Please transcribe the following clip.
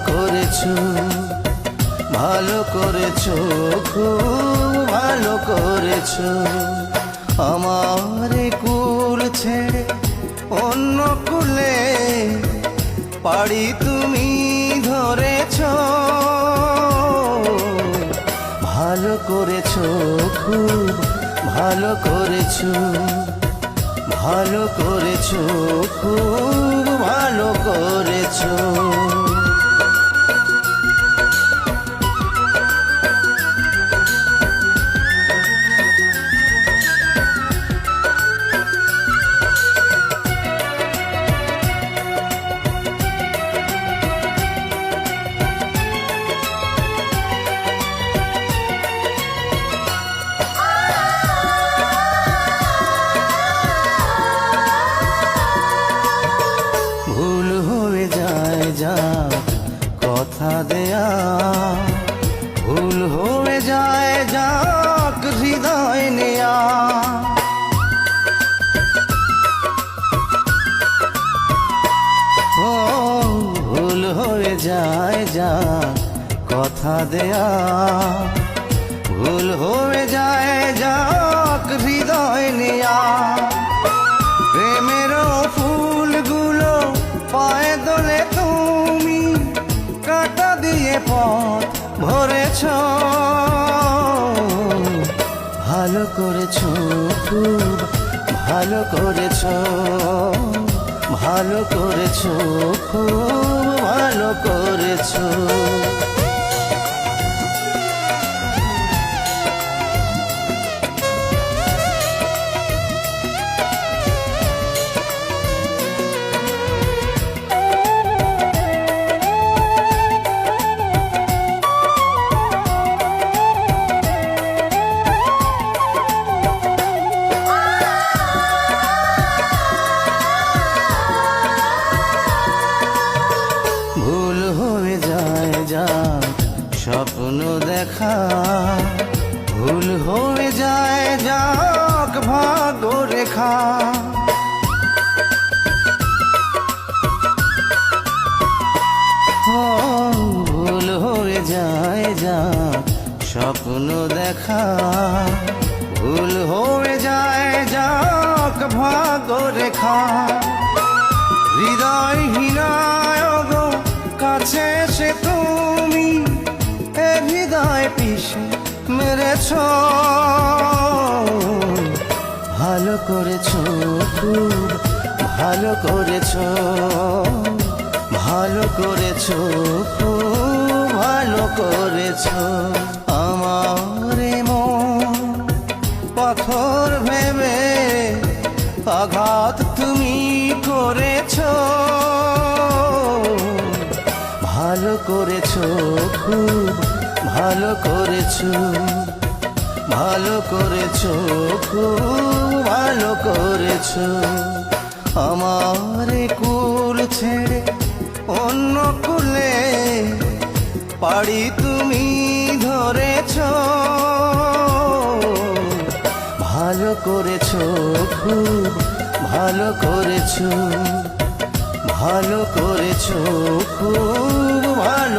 করেছো, ভালো করেছো, খুব ভালো করেছো। আমার কুল ছেড়ে অন্য কুলে পাড়ি তুমি ধরেছো, ভালো করেছো, খুব ভালো করেছো, ভালো করেছো, খুব ভালো করেছো। ভুল হয়ে যায় যা কথা দেয়া, ভুল হয়ে যায় যাক হৃদয় নেয়া। ও ভুল হয়ে যায় যা কথা দেয়া, ভুল হয়ে যায় যাক হৃদয় নেয়া। প্রেমেরও ফুলগুলো পায়ে দোলে তুমি কাঁটা দিয়ে পথ ভরেছ, ভালো করেছো, খুব ভালো করেছো, ভালো করেছো, খুব ভালো করেছো। ভুল হয়ে যায় যা স্বপ্ন দেখা, ভুল হয়ে যায় যাক ভাগ্য রেখা। ও ভুল হয়ে যায় যাক স্বপ্ন দেখা, ভুল হয়ে যায় যাক ভাগ্য রেখা। হৃদয়হীনায় গো কাছে এসে তুমি এ হৃদয় পিষে মেরেছ, ভালো করেছো, খুব ভালো করেছো, ভালো করেছো, খুব ভালো করেছো। আমার মন পাথর ভেবে আঘাত তুমি করেছো, ভালো করেছো, খুব ভালো করেছো, ভালো করেছো, খুব ভালো করেছো। আমার কুল ছেড়ে অন্য কুলে পাড়ি তুমি ধরেছো, ভালো করেছো, খুব ভালো করেছো, ভালো করেছো, খুব ভালো